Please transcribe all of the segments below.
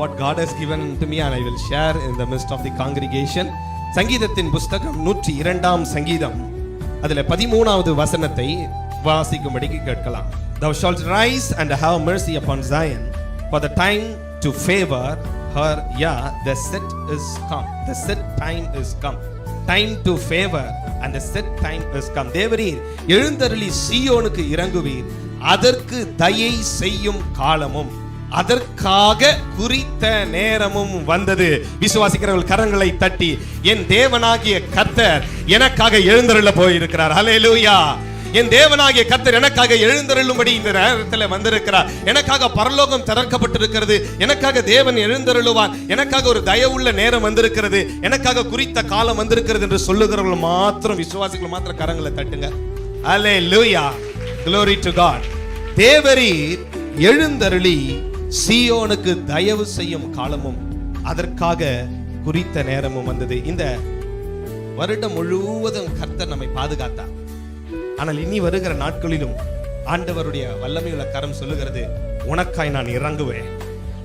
what God has given to me and I will share in the midst of the congregation. சங்கீதத்தின் புஸ்தகம் 102ஆம் சங்கீதம் அதிலே 13வது வசனத்தை வாசிக்கும்படிக்கு கேட்கலாம். Thou shalt rise and have mercy upon Zion, for the time to favor her, yeah, the set is come. The set time is come. Time to favor and the set time is come. தேவரீர் எழுந்தருளி சீயோனுக்கு இறங்குவீர், அதற்கு தயை செய்யும் காலமும் அதற்காக குறித்த நேரமும் வந்தது. விசுவாசிக்கிறவர்கள் கரங்களை தட்டி, என் தேவனாகிய கர்த்தர் எனக்காக எழுந்தருள போயிருக்கிறார். ஹல்லேலூயா. என் தேவனாகிய கர்த்தர் எனக்காக எழுந்தருளும்படி இந்த நேரத்தில் வந்திருக்கிறார். எனக்காக பரலோகம் திறக்கப்பட்டிருக்கிறது. எனக்காக தேவன் எழுந்தருளுவார். எனக்காக ஒரு தயவுள்ள நேரம் வந்திருக்கிறது. எனக்காக குறித்த காலம் வந்திருக்கிறது என்று சொல்லுகிறவர்கள் மாத்திரம், விசுவாசிகள் மாத்திரம் கரங்களை தட்டுங்க. ஹல்லேலூயா. Glory to God. தேவரீர் எழுந்தருளி சீயோனுக்கு தயவு செய்யும் காலமும் அதற்காக குறித்த நேரமும் வந்தது. இந்த வருடம் முழுவதும் கர்த்தர் நம்மை பாதுகாத்தார். ஆனால் இனி வருகிற நாட்களிலும் ஆண்டவருடைய வல்லமையுள்ள கரம் சொல்லுகிறது, உனக்காய் நான் இறங்குவேன்.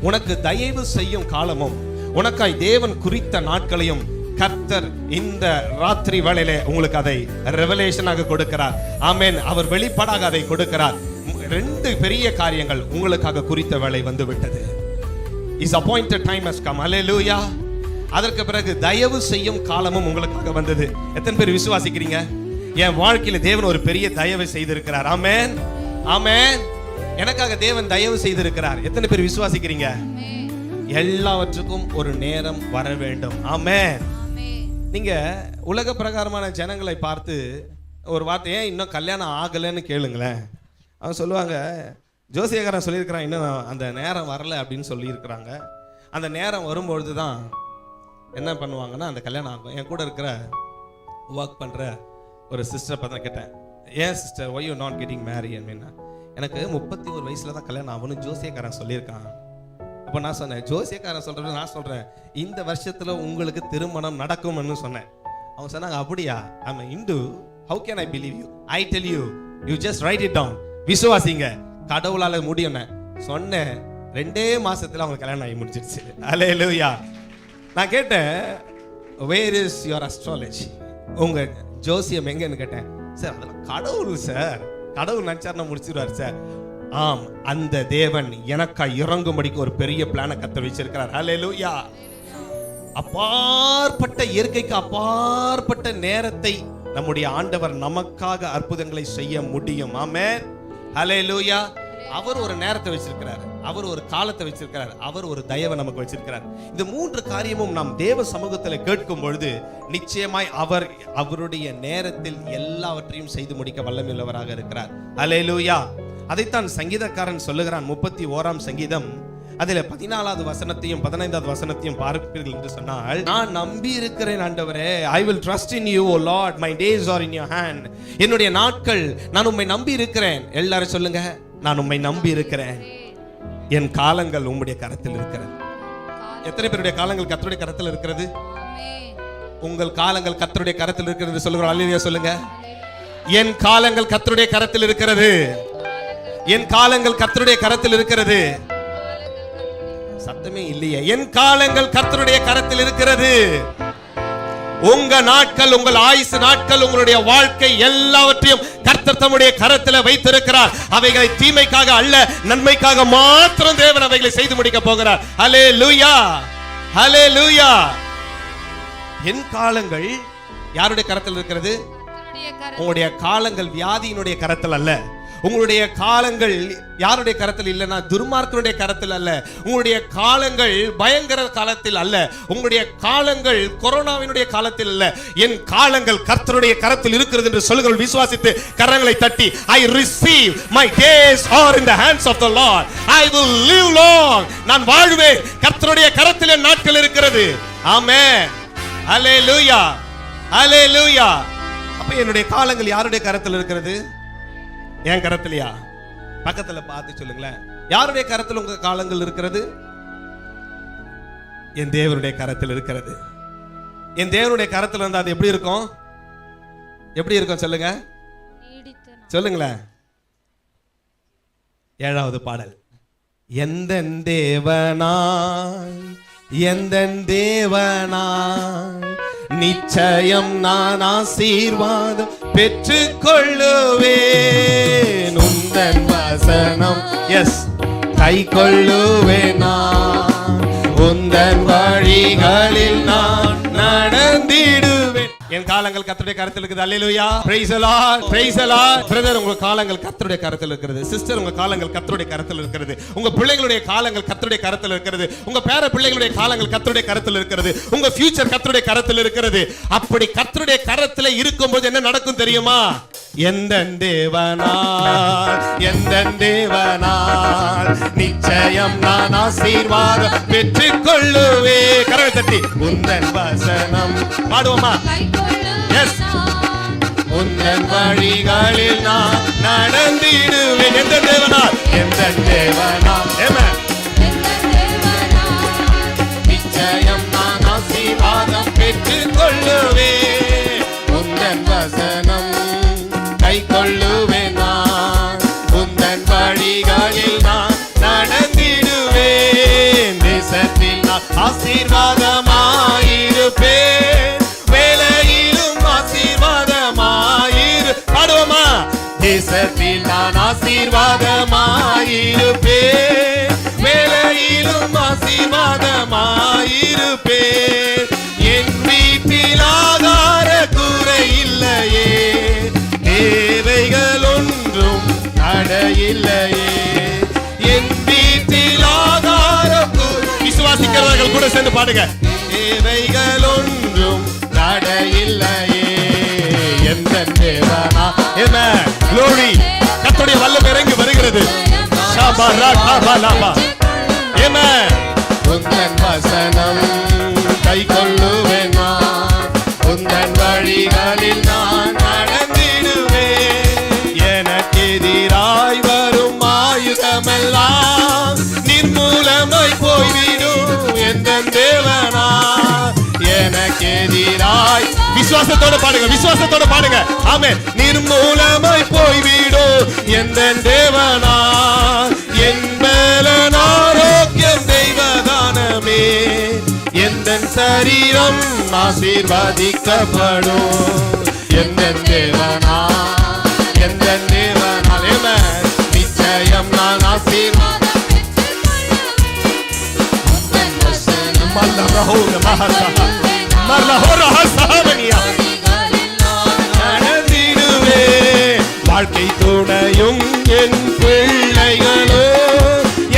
உனக்கு தயவு செய்யும் காலமும் உனக்காய் தேவன் குறித்த நாட்களையும் கர்த்தர் இந்த ராத்திரி வேளையிலே உங்களுக்கு அதை ரெவலேஷனாக கொடுக்கிறார். ஆமென். அவர் வெளிப்பாடாக அதை கொடுக்கிறார். ரெண்டு பெரிய காரியங்கள் உங்களுக்காக குறித்த வேளை வந்து விட்டது. His appointed time has come. Hallelujah. அதற்கு பிறகு தயவு செய்யும் காலமும் உங்களுக்காக வந்தது. எத்தனை பேர் விசுவாசிக்கிறீங்க? என் வாழ்க்கையில தேவன் ஒரு பெரிய தயவை செய்திருக்கிறார். ஆமென், ஆமென். எனக்காக தேவன் தயவு செய்திருக்கிறார். எத்தனை பேர் விசுவாசிக்கிறீங்க? எல்லாவற்றுக்கும் ஒரு நேரம் வர வேண்டும். ஆமென். நீங்க உலக பிரகாரமான ஜனங்களை பார்த்து ஒரு வார்த்தை, ஏன் இன்னும் கல்யாணம் ஆகலைன்னு கேளுங்களேன். அவன் சொல்லுவாங்க, ஜோசியக்காரன் சொல்லியிருக்கிறான் இன்னும் அந்த நேரம் வரல அப்படின்னு சொல்லியிருக்கிறாங்க. அந்த நேரம் வரும்பொழுது தான் என்ன பண்ணுவாங்கன்னா அந்த கல்யாணம் ஆகும். என் கூட இருக்கிற ஒர்க் பண்ணுற ஒரு சிஸ்டர் பார்த்தா கேட்டேன், ஏன் sister why you not getting marry அப்படின்னா, எனக்கு 31 வயசுல தான் கல்யாணம் ஆகணும்னு ஜோசியக்காரன் சொல்லியிருக்கான். அப்போ நான் சொன்னேன், ஜோசியக்காரன் சொல்கிறது நான் சொல்கிறேன், இந்த வருஷத்தில் உங்களுக்கு திருமணம் நடக்கும்னு சொன்னேன். அவன் சொன்னாங்க, அப்படியா? I'm Hindu, how can I believe you? I tell you, you just write it down. விசுவாசிங்க, கடவுளால முடியும் சொன்னேன். 2 மாசத்துல அவங்க கல்யாணம் ஆகி முடிச்சிருச்சு. ஹல்லேலூயா. நான் கேட்டேன், வேர் இஸ் யுவர் அஸ்ட்ராலஜி? உங்க ஜோசியம் எங்கன்னு கேட்டேன். சார் அதெல்லாம் கடவுள் சார், கடவுள் நினைச்சாருன்னா முடிச்சிருவார் சார். ஆம், அந்த தேவன் எனக்கா இறங்கும்படிக்கு ஒரு பெரிய பிளானை கத்த வச்சிருக்கிறார். ஹல்லேலூயா. அப்பாற்பட்ட இயற்கைக்கு அப்பாற்பட்ட நேரத்தை நம்முடைய ஆண்டவர் நமக்காக அற்புதங்களை செய்ய முடியும். ஆமென். ஹல்லேலூயா. அவர் ஒரு நேரத்தை வச்சிருக்கிறார், அவர் ஒரு காலத்தை வச்சிருக்கிறார், அவர் ஒரு தயவை நமக்கு வச்சிருக்கிறார். இந்த 3 காரியமும் நாம் தேவ சமூகத்தில் கேட்கும் பொழுது நிச்சயமாய் அவர் அவருடைய நேரத்தில் எல்லாவற்றையும் செய்து முடிக்க வல்லமையுள்ளவராக இருக்கிறார். ஹல்லேலூயா. அதைத்தான் சங்கீதக்காரன் சொல்லுகிறான். 31ஆம் சங்கீதம் அதில் 14வது வசனத்தையும் 15வது வசனத்தையும் பார்ப்பீர்கள் என்று சொன்னால், நான் நம்பி இருக்கிறேன் ஆண்டவரே, I will trust in you O Lord, my days are in your hand. என்னுடைய நாட்கள், நான் உம்மை நம்பி இருக்கிறேன். எல்லாரும் சொல்லுங்க, நான் உம்மை நம்பி இருக்கிறேன். என் காலங்கள் உம்முடைய கரத்தில் இருக்கிறது. எத்தனை பேருடைய காலங்கள் கர்த்தருடைய கரத்தில் இருக்கிறது? உங்கள் காலங்கள் கர்த்தருடைய கரத்தில் இருக்கிறது சொல்லுங்க. அல்லேலூயா சொல்லுங்க. என் காலங்கள் கர்த்தருடைய கரத்தில் இருக்கிறது. என் காலங்கள் கர்த்தருடைய கரத்தில் இருக்கிறது. சத்தமே இல்லையே. என் காலங்கள் கர்த்தருடைய கரத்தில் இருக்கிறது. உங்க நாட்கள், உங்கள் ஆயுசு நாட்கள், உங்களுடைய வாழ்க்கை எல்லாவற்றையும் கர்த்தர் தம்முடைய கரத்தில் வைத்திருக்கிறார். அவைகளை தீமைக்காக அல்ல, நன்மைக்காக மாத்திரம் தேவன் அவைகளை செய்து முடிக்க போகிறார். ஹல்லேலூயா, ஹல்லேலூயா. என் காலங்கள் யாருடைய கரத்தில் இருக்கிறது? உங்களுடைய காலங்கள் வியாதியினுடைய கரத்தில் அல்ல. உங்களுடைய காலங்கள் யாருடைய கரத்தில் இல்லைன்னா துர்மார்க்கனுடைய கரத்தில் அல்ல. உங்களுடைய காலங்கள் பயங்கர காலத்தில் அல்ல. உங்களுடைய காலங்கள் கொரோனாவினுடைய காலத்தில் அல்ல. என் காலங்கள் கர்த்தருடைய கரத்தில் இருக்கிறது என்று சொல்லுங்கள். விசுவாசித்து கரங்களை தட்டி, I receive my days are in the hands of the Lord. I will live long. நான் வாழ்வேன். கர்த்தருடைய கரத்தில் என் நாட்கள் இருக்கிறது. ஆமென். ஹல்லேலூயா, ஹல்லேலூயா. அப்ப என்னுடைய காலங்கள் யாருடைய கரத்தில் இருக்கிறது? என் கரத்திலையா? பக்கத்துல பார்த்து சொல்லுங்களேன், யாருடைய கரத்தில் உங்க காலங்கள் இருக்கிறது? என் தேவனுடைய கரத்தில் இருக்கிறது. என் தேவனுடைய கரத்தில் இருந்தா அது எப்படி இருக்கும்? எப்படி இருக்கும் சொல்லுங்க, சொல்லுங்களேன். 7வது பாடல், எந்தன் தேவனாய் எந்தன் தேவனாய் நிச்சயம் நான் ஆசீர்வாதம் பெற்றுக் கொள்ளுவேன். உந்தன் வசனம் எஸ் கை கொள்ளுவேன். நான் உந்தன் வழிகளில் நான் நடந்திடுவேன். என் காலங்கள் கர்த்தருடைய கரத்தில் இருக்குது. அல்லேலூயா. Praise the Lord. Praise the Lord. Brother, உங்க காலங்கள் கர்த்தருடைய கரத்தில் இருக்கிறது. சிஸ்டர், உங்க காலங்கள் கர்த்தருடைய கரத்தில் இருக்கிறது. உங்க பிள்ளைகளுடைய காலங்கள் கர்த்தருடைய கரத்தில் இருக்கிறது. உங்க பேர பிள்ளைகளுடைய காலங்கள் கர்த்தருடைய கரத்தில் இருக்கிறது. உங்க ஃபியூச்சர் கர்த்தருடைய கரத்தில் இருக்கிறது. அப்படி கர்த்தருடைய கரத்தில் இருக்கும்போது என்ன நடக்கும் தெரியுமா? எந்தன் தேவனால் எந்தன் தேவனால் நிச்சயம் நான் ஆசீர்வாதம் பெற்றுக் கொள்ளுவே. கரவை தட்டி உந்தன் வசனம் பாடுவோமா? எஸ். உந்தன் வழிகளில் நான் நடந்திடுவேன். எந்தன் தேவனால் எந்தன் தேவனால் நிச்சயம் நான் ஆசீர்வாதம் பெற்றுக் கொள்ளுவே. உந்தன் வசனம் கை கொள்ளுவேன். நான் உந்தன் வழிகளில் நான் நடந்திடுவேன். தேசத்தில் நான் ஆசீர்வாதமாயிருப்பேன். வேலையிலும் ஆசீர்வாதமாயிரு. பாடுவோமா? தேசத்தில் நான் ஆசீர்வாதமாயிருப்பேன். வேலையிலும் ஆசீர்வாதமாயிருப்பேன். என் வீட்டில் ஆகார குறை இல்லையே. தேவைகள் ஒன்றும் தடையில்லையே. என் வீட்டில் ஆகாரம் விசுவாசிக்கிறவர்கள் கூட சேர்ந்து பாடுங்க. தேவைகள் ஒன்றும் தடையில்லையே. எந்த தேவனா glory. கர்த்தருடைய வல்லமை இறங்கி வருகிறது. உந்தன் வசனம் கை கொள்ளுவேன். நான் உந்தன் வழிகளில் நான் எதிராய் வரும் ஆயுதமெல்லாம் நிர்மூலமாய் போய்விடும். எந்தன் தேவனா எனக்கு எதிராய் விசுவாசத்தோட பாடுங்க. விசுவாசத்தோட பாடுங்க. ஆமென். நிர்மூலமாய் போய்விடும். எந்தன் தேவனா என் பலன் ஆரோக்கியம் தெய்வதானமே. எந்தன் சரீரம் ஆசீர்வதிக்கப்படும். எந்தன் தேவனா எந்தன் தேவனாலே நிச்சயம் நான் ஆசீர்வாதம் நடந்திடுவேன். வாழ்க்கை துணையும் என் பிள்ளைகளோ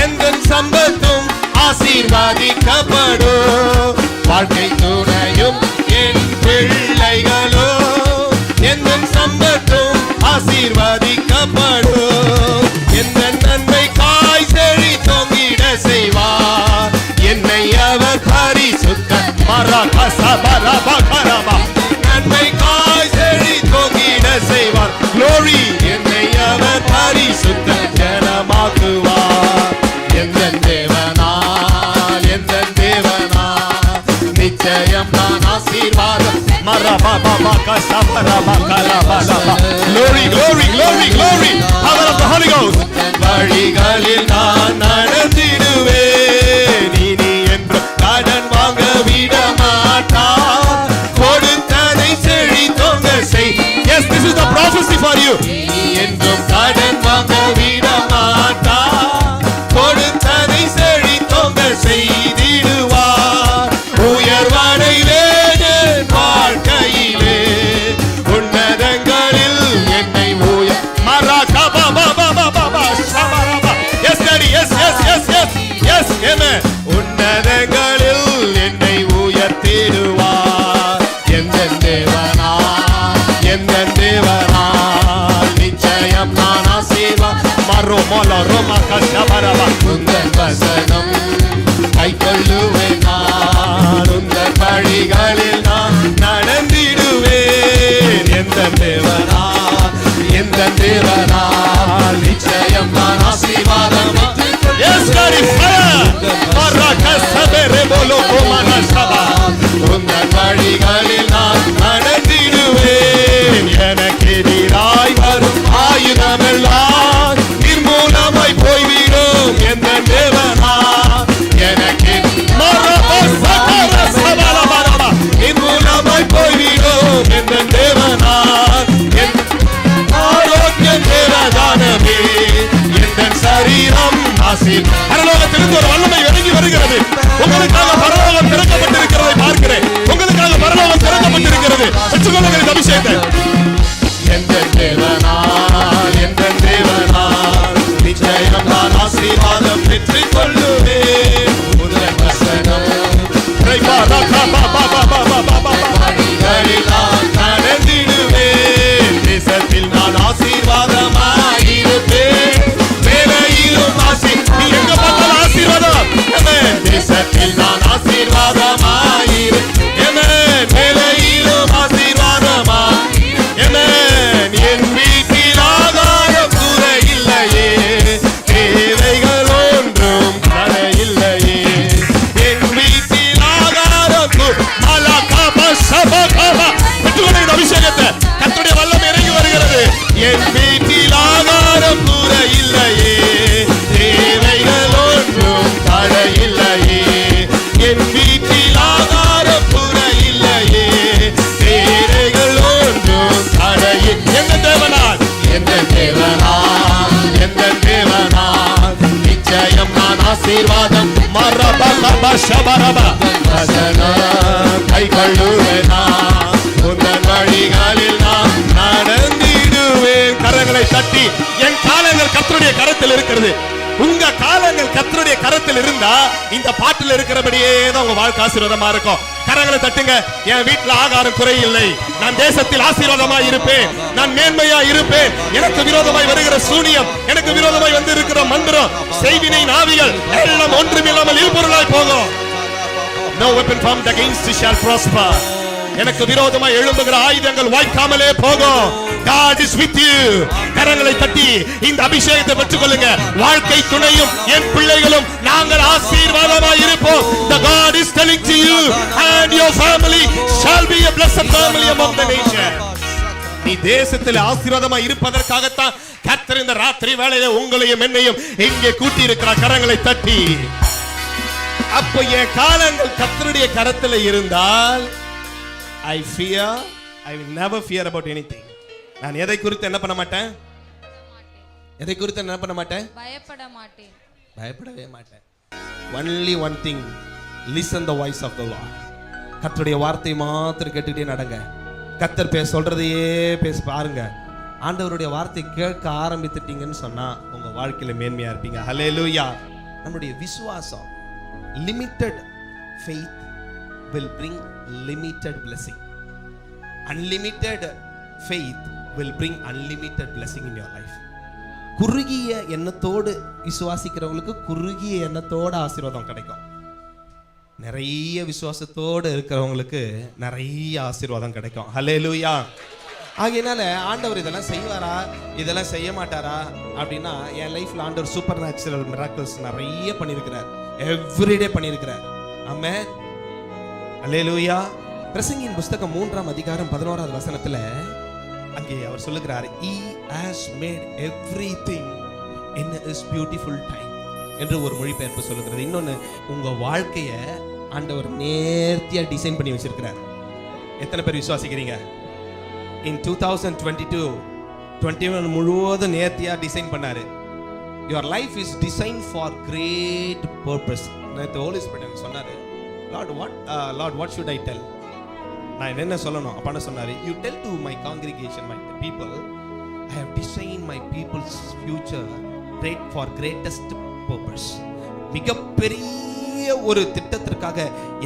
எந்தன் சம்பத்தும் ஆசீர்வதிக்கப்படும். வாழ்க்கை துணையும் என் பிள்ளைகளோ எந்தன் சம்பத்தும் ஆசீர்வதிக்கப்படும். எந்த நன்மை காய் செழி தொங்கிட செய்வார். என்னை அவர் பரிசுத்த நன்மை காய் செழி தொங்கிட செய்வார். glory. என்னை அவர் பரிசுத்த ஜனமாக்குவார். எந்த தேவனால் எந்த தேவனால் நிச்சயம் நான் ஆசீர்வாதம். Glory, glory, glory, glory. Power of the Holy Ghost. வழிகளில் நான் நடந்திடுவேன். இனி என்று கடன் வாங்க விட மாட்டார். கொடுத்ததை செழித்தோங்க செய். Yes, this is the prophecy for you. இனி என்றும் கடன் வாங்க விட மாட்டார். கொடுத்ததை செழித்தோங்க செய்திடுவார். உயர்வடைவேன் வாழ்க்கையிலே. உன்னதங்களில் என்னை உன்னதங்களில் என்னை உயர்த்திடுவார். எந்த தேவனா எந்த தேவனா நிச்சயம் நான் ஆசீர்வாதம். உந்தன் வசனம் கை கொள்ளுவேன். நான் உந்தன் வழிகளில் நான் நடந்திடுவேன். எந்த தேவனா எந்த தேவனா நிச்சயம் நான் ஆசீர்வாதம். Yes, God is fire. உந்தன் வழிகளில் நான் நடந்திடுவேன். எனக்கு எதிராய் வரும் ஆயுதமெல்லாம் நிர்மூலமாய் போய்விடும். எந்த ஆசீர்வாதமாயிரு. ஆமென். வேலையிலும் ஆசீர்வாதமாயிரு. ஆமென். என் வீட்டில் ஆகாரம் குறையில்லையே, தேவைகள் ஒன்றும் தடையில்லையே. என் வீட்டில் ஆகாரம் அபிஷேகத்தை கர்த்தருடைய வல்லமை இறங்கி வருகிறது. என் வீட்டில் ஆகாரம் குறையில்லையே, தேவைகள் ஒன்றும் தடையில்லையே. என் வீட்டில் ஆகாரம் குறையில்லையே, தேவைகள் ஒன்றும் தடையில். எந்த தேவனால், எந்த தேவனால், எந்த தேவனால் நிச்சயம் நான் ஆசீர்வாதம் கை கழுவேனா, உந்தன் வழிகளில் நான் நடந்திடுவேன். கரங்களை தட்டி, என் காலங்கள் கர்த்தருடைய கரத்தில் இருக்கிறது. உங்க காலங்கள் கர்த்தருடைய கரத்தில் இருந்தா இந்த பாட்டில் இருக்கிறபடியே தான் உங்க வாழ்க்கை ஆசீர்வாதமா இருக்கும். கரங்களை தட்டுங்க. என் வீட்டுல ஆகாரம் குறையில்லை, நான் தேசத்தில் ஆசீர்வாதமா இருப்பேன், நான் மேன்மையா இருப்பேன். எனக்கு விரோதமாய் வருகிற சூனியம், எனக்கு விரோதமாய் வந்து இருக்கிற மந்திரம், செய்வினை நாவிகள் எல்லாம் ஒன்றுமில்லாமல் இல்பொருளாய் போகும். No weapon formed against you shall prosper. எனக்கு விரோதமாய் எழும்புகிற ஆயுதங்கள் வாய்க்காமலே போகும். God is with you. கரங்களை தட்டி இந்த அபிஷேகத்தை பெற்றுக் கொள்ளுங்க. வாழ்க்கை துணையும் என் பிள்ளைகளும் நாங்கள் ஆசீர்வாதமாய் இருப்போம். The God is telling to you and your family shall be a blessed family among the nations. நீ தேசத்தில் ஆசீர்வாதமாய் இருப்பதற்காகத்தான் கர்த்தர் இந்த ராத்திரி வேளையிலே உங்களையும் என்னையும் இங்கே கூட்டி இருக்கிறார். கரங்களை தட்டி. அப்போ என் காலங்கள் கர்த்தருடைய கரத்தில் இருந்தால் I fear, I will never fear about anything. நான் எதை குறித்து என்ன பண்ண மாட்டேன்? எதை குறித்து என்ன பண்ண மாட்டேன்? பயப்பட மாட்டேன். பயப்படவே மாட்டேன். Only one thing, listen the voice of the Lord. கர்த்தருடைய வார்த்தையை மாத்திரம் கேட்டுக்கிட்டே நடங்க. கர்த்தர் சொல்றதையே பேச பாருங்க. ஆண்டவருடைய வார்த்தையை கேட்க ஆரம்பித்துட்டீங்கன்னு சொன்னா உங்க வாழ்க்கையில மேன்மையா இருப்பீங்க. ஹல்லேலூயா. நம்முடைய விசுவாசம், limited faith will bring limited blessing. Unlimited faith will bring unlimited blessing in your life. குறுகிய எண்ணத்தோடு விசுவாசிக்கிறவங்களுக்கு குறுகிய எண்ணத்தோட ஆசீர்வாதம் கிடைக்கும். நிறைய விசுவாசத்தோடு இருக்கிறவங்களுக்கு நிறைய ஆசீர்வாதம் கிடைக்கும். ஹல்லேலூயா. ஆகையினால ஆண்டவர் இதெல்லாம் செய்வாரா, இதெல்லாம் செய்ய மாட்டாரா அப்படின்னா, என் லைஃப்ல ஆண்டவர் சூப்பர் நேச்சுரல் மிராக்கிள்ஸ் நிறைய பண்ணியிருக்கிறார். எவ்ரிடே பண்ணியிருக்கிறார். ஆமென். அல்லேலூயா. பிரசங்கியின் புஸ்தகம் 3ஆம் அதிகாரம் 11வது வசனத்துல அங்கே அவர் சொல்லுகிறார், He has made everything in His beautiful time என்று ஒரு மொழிபெயர்ப்பு சொல்லுகிறது. இன்னொன்னு, உங்க வாழ்க்கைய ஆண்டவர் நேர்த்தியா டிசைன் பண்ணி வச்சிருக்கிறார். எத்தனை பேர் விசுவாசிக்கிறீங்க? In 2022 முழுவதும் நேர்த்தியா டிசைன் பண்ணாரு. Your life is designed for great purpose. நேத்து ஹோலி ஸ்பிரிட் சொன்னாரு, Lord, what should I tell? நான் என்ன சொல்லணும் அப்பா சொன்னாரு, You tell to my congregation, my people, I have designed my people's future for greatest purpose. மிகப்பெரிய ஒரு திட்டத்திற்காக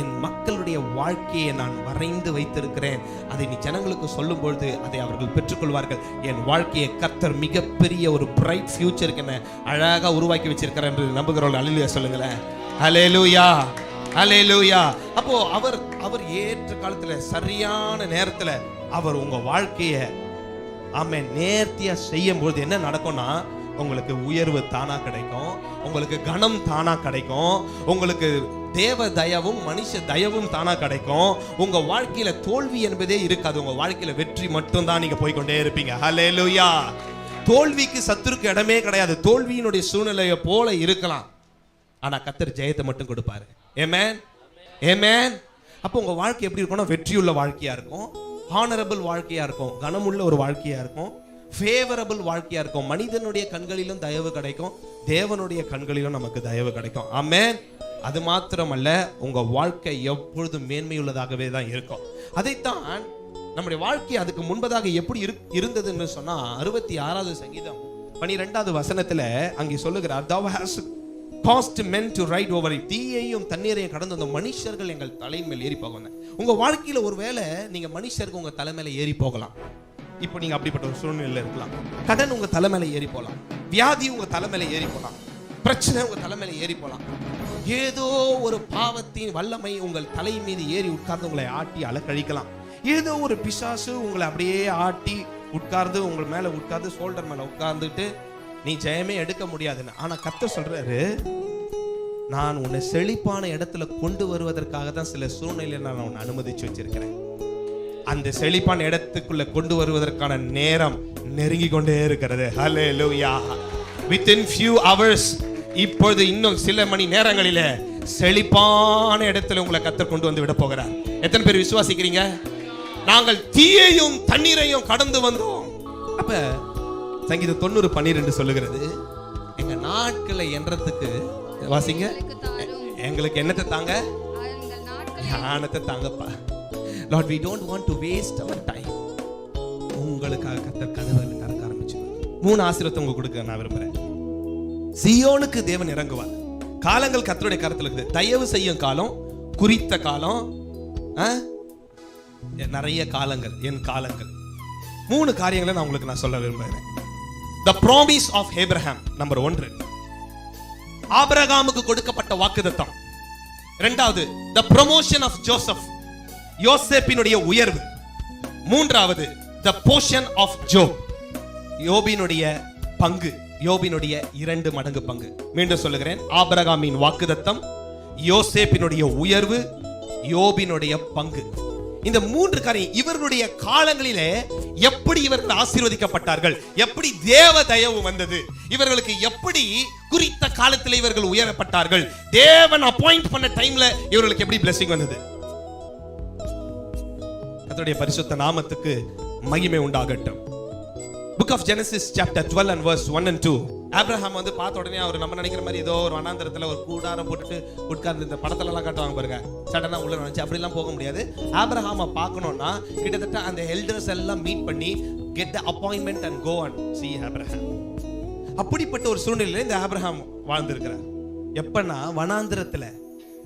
என் மக்களுடைய வாழ்க்கையை நான் வரைந்து வைத்திருக்கிறேன். அதை நீ ஜனங்களுக்கு சொல்லும் பொழுது அதை அவர்கள் பெற்றுக்கொள்வார்கள். என் வாழ்க்கையை கர்த்தர் மிகப்பெரிய ஒரு பிரைட் ஃபியூச்சருக்கு என்ன அழகாக உருவாக்கி வச்சிருக்கிறார் என்று நம்புகிறவர்கள் அல்லேலூயா சொல்லுங்களேன். ஹல்லேலூயா. ஹல்லேலூயா. அப்போ அவர் ஏற்ற காலத்துல சரியான நேரத்துல அவர் உங்க வாழ்க்கையை ஆமென் நேர்த்தியா செய்யும்போது என்ன நடக்கும்னா, உங்களுக்கு உயர்வு தானா கிடைக்கும், உங்களுக்கு கனம் தானா கிடைக்கும், உங்களுக்கு தேவ தயவும் மனுஷ தயவும் தானா கிடைக்கும். உங்க வாழ்க்கையில தோல்வி என்பதே இருக்காது. உங்க வாழ்க்கையில வெற்றி மட்டும் தான் நீங்க போய்கொண்டே இருப்பீங்க. ஹல்லேலூயா. தோல்விக்கு சத்துருக்கு இடமே கிடையாது. தோல்வியினுடைய சூழ்நிலையை போல இருக்கலாம், ஆனா கர்த்தர் ஜெயத்தை மட்டும் கொடுப்பாரு. ஆமென். ஆமென். அப்போ உங்க வாழ்க்கை எப்படி இருக்கும்னா, வெற்றியுள்ள வாழ்க்கையா இருக்கும், ஹானரபிள் வாழ்க்கையா இருக்கும், கனமுள்ள ஒரு வாழ்க்கையா இருக்கும், ஃபேவரபிள் வாழ்க்கையா இருக்கும். மனிதனுடைய கண்களிலும் தயவு கிடைக்கும், தேவனுடைய கண்களிலும் நமக்கு தயவு கிடைக்கும். ஆமென். அது மாத்திரமல்ல, உங்க வாழ்க்கை எப்பொழுதும் மேன்மையுள்ளதாகவே தான் இருக்கும். அதைத்தான் நம்முடைய வாழ்க்கை அதுக்கு முன்பதாக எப்படி இருந்ததுன்னு சொன்னா, 66வது சங்கீதம் 12வது வசனத்துல அங்கே சொல்லுகிறார், Thou hast caused men to ride over it. தீயையும் தண்ணீரையும் கடந்து அந்த மனுஷர்கள் எங்கள் தலைமையில் ஏறி போவாங்க. உங்க வாழ்க்கையில ஒருவேளை நீங்க மனுஷருக்கு உங்க தலைமையில ஏறி போகலாம். இப்போ நீங்க அப்படிப்பட்ட ஒரு சூழ்நிலையில இருக்கலாம். கடன் உங்க தலைமையில ஏறி போகலாம், வியாதி உங்க தலைமையில ஏறி போகலாம், பிரச்சனை உங்க தலைமையில ஏறி போகலாம். ஏதோ ஒரு பாவத்தின் வல்லமை உங்கள் தலை மீது ஏறி உட்கார்ந்து உங்களை ஆட்டி அலக்கழிக்கலாம். ஏதோ ஒரு பிசாசு உங்களை அப்படியே ஆட்டி உட்கார்ந்து உங்கள் மேல உட்கார்ந்து ஷோல்டர் மேல உட்கார்ந்துட்டு நீ ஜெயமே எடுக்க முடியாதுன்னு. ஆனா கர்த்தர் சொல்றாரு, நான் உன்னை செழிப்பான இடத்துல கொண்டு வருவதற்காக தான் சில சூழ்நிலையில நான் உன்னை அனுமதிச்சு வச்சிருக்கிறேன். அந்த செழிப்பான இடத்துக்குள்ள கொண்டு வருவதற்கான நேரம் நெருங்கி கொண்டே இருக்கிறது. ஹல்லேலூயா. Within few hours, இப்பொழுது இன்னும் சில மணி நேரங்களிலே செழிப்பான இடத்துல உங்களை கர்த்தர் கொண்டு வந்து விட போகிறார். எத்தனை பேர் விசுவாசிக்கிறீங்க? நாங்கள் தீயையும் தண்ணீரையும் கடந்து வந்தோம். அப்ப சங்கீதம் 90:12 சொல்லுகிறது, எங்க நாட்களை எண்றதுக்கு வாசிங்க, எங்களுக்கு என்னத்தை தாங்க? ஞானத்தை தாங்கப்பா. Lord, we don't want to waste our time. உங்களுக்காக கர்த்தர் கதவுகளை திறக்க ஆரம்பிச்சு 3 ஆசீர்வாதத்தை உங்களுக்கு கொடுக்க நான் விரும்புறேன். சீயோனுக்கு தேவன் இறங்குவார். காலங்கள் கர்த்தருடைய கரத்தில் இருக்குது. தயவு செய்யும் காலம், குறித்த காலம், நிறைய காலங்கள், என் காலங்கள். 3 காரியங்களை நான் உங்களுக்கு சொல்ல விரும்புகிறேன். The promise of Abraham, number 1, ஆபிரகாமுக்கு கொடுக்கப்பட்ட வாக்குத்தத்தம். இரண்டாவது, the promotion of Joseph, யோசேப்பினுடைய உயர்வு. மூன்றாவது, the portion of Job, யோபினுடைய பங்கு, யோபினுடைய 2 மடங்கு பங்கு. மீண்டும் சொல்லுகிறேன், ஆபிரகாமின் வாக்குத்தத்தம், யோசேப்பினுடைய உயர்வு, யோபினுடைய பங்கு. இந்த 3 காரியம் இவர்களுடைய காலங்களிலே எப்படி இவர்கள் ஆசீர்வதிக்கப்பட்டார்கள், எப்படி தேவ தயவு வந்தது, இவர்களுக்கு எப்படி குறித்த காலத்தில் இவர்கள் உயரப்பட்டார்கள், தேவன் அப்பாயிண்ட் பண்ண டைம்ல இவர்களுக்கு எப்படி blessing வந்தது. கர்த்தருடைய பரிசுத்த நாமத்துக்கு மகிமை உண்டாகட்டும். Book of Genesis chapter 12 and verse 1 and 2. Abraham வந்து பார்த்த உடனே அவர் நம்ம நினைக்கிற மாதிரி ஏதோ ஒரு வனாந்தரத்துல ஒரு கூடாரம் போட்டுட்டு உட்கார்ந்து இந்த படத்துல எல்லாம் காட்டுவாங்க பாருங்க, சடனா உள்ள நினைச்சு அப்படி எல்லாம் போக முடியாது. ஆபிரகாமை பார்க்கணும்னா கிட்டத்தட்ட அந்த எல்டர்ஸ் எல்லாம் மீட் பண்ணி get the appointment and go and see Abraham. அப்படிப்பட்ட ஒரு சூழ்நிலையில இந்த ஆபிரகாம் வாழ்ந்திருக்கிறார். எப்பன்னா வனாந்தரத்துல